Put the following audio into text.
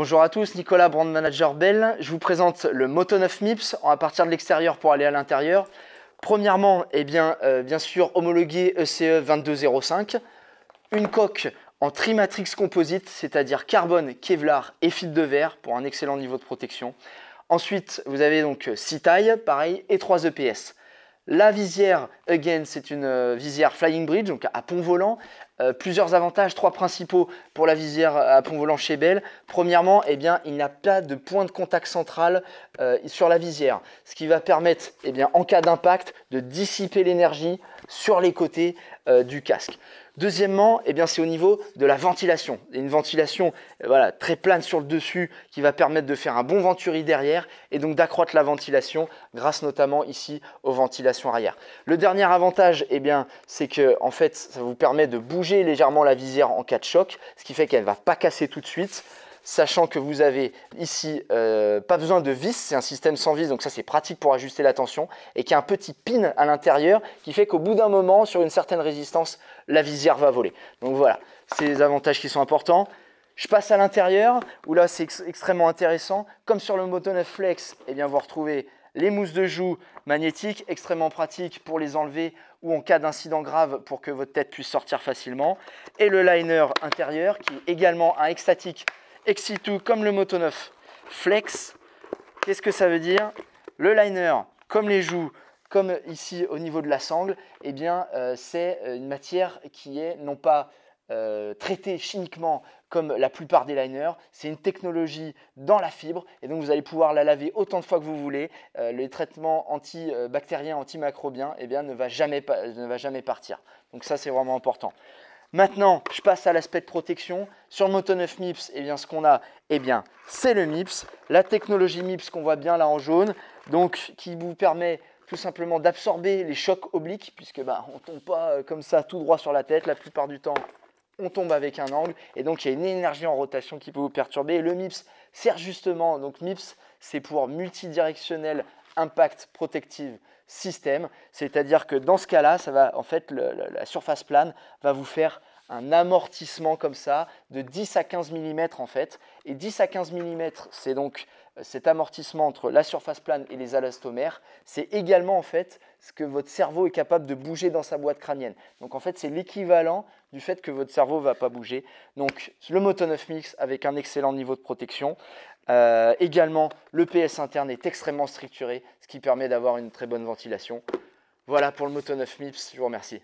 Bonjour à tous, Nicolas, Brand Manager Bell. Je vous présente le Moto 9 MIPS à partir de l'extérieur pour aller à l'intérieur. Premièrement, bien sûr, homologué ECE 2205. Une coque en Trimatrix Composite, c'est-à-dire carbone, Kevlar et fibre de verre pour un excellent niveau de protection. Ensuite, vous avez donc 6 tailles, pareil, et 3 EPS. La visière, again, c'est une visière Flying Bridge, donc à pont volant. Plusieurs avantages, 3 principaux pour la visière à pont volant chez Bell. Premièrement, il n'y a pas de point de contact central sur la visière, ce qui va permettre, en cas d'impact, de dissiper l'énergie sur les côtés du casque. Deuxièmement, c'est au niveau de la ventilation. Une ventilation très plane sur le dessus qui va permettre de faire un bon venturi derrière et donc d'accroître la ventilation grâce notamment ici aux ventilations arrière. Le dernier avantage, c'est que en fait, ça vous permet de bouger légèrement la visière en cas de choc, ce qui fait qu'elle ne va pas casser tout de suite. Sachant que vous avez ici pas besoin de vis, c'est un système sans vis, donc ça c'est pratique pour ajuster la tension, et qu'il y a un petit pin à l'intérieur qui fait qu'au bout d'un moment, sur une certaine résistance, la visière va voler. Donc voilà, c'est les avantages qui sont importants. Je passe à l'intérieur, où là c'est extrêmement intéressant. Comme sur le Moto 9 Flex, vous retrouvez les mousses de joue magnétiques, extrêmement pratiques pour les enlever ou en cas d'incident grave pour que votre tête puisse sortir facilement. Et le liner intérieur qui est également un extatique Exi2 comme le Moto 9 Flex. Qu'est-ce que ça veut dire? Le liner, comme les joues, comme ici au niveau de la sangle, c'est une matière qui est non pas traitée chimiquement comme la plupart des liners, c'est une technologie dans la fibre et donc vous allez pouvoir la laver autant de fois que vous voulez. Les traitements antibactériens, antimicrobiens ne va jamais partir. Donc ça c'est vraiment important. Maintenant, je passe à l'aspect de protection. Sur le Moto 9 MIPS, ce qu'on a, c'est le MIPS, la technologie MIPS qu'on voit bien là en jaune, donc qui vous permet tout simplement d'absorber les chocs obliques, puisque on ne tombe pas comme ça tout droit sur la tête. La plupart du temps, on tombe avec un angle, et donc il y a une énergie en rotation qui peut vous perturber. Et le MIPS sert justement, donc MIPS, c'est pour multidirectionnel impact protective système, c'est-à-dire que dans ce cas-là, ça va en fait la surface plane va vous faire un amortissement comme ça de 10 à 15 mm en fait, et 10 à 15 mm, c'est donc cet amortissement entre la surface plane et les élastomères. C'est également en fait ce que votre cerveau est capable de bouger dans sa boîte crânienne. Donc en fait, c'est l'équivalent du fait que votre cerveau ne va pas bouger. Donc le Moto 9 MIPS avec un excellent niveau de protection. Également, le PS interne est extrêmement structuré, ce qui permet d'avoir une très bonne ventilation. Voilà pour le Moto 9 MIPS, je vous remercie.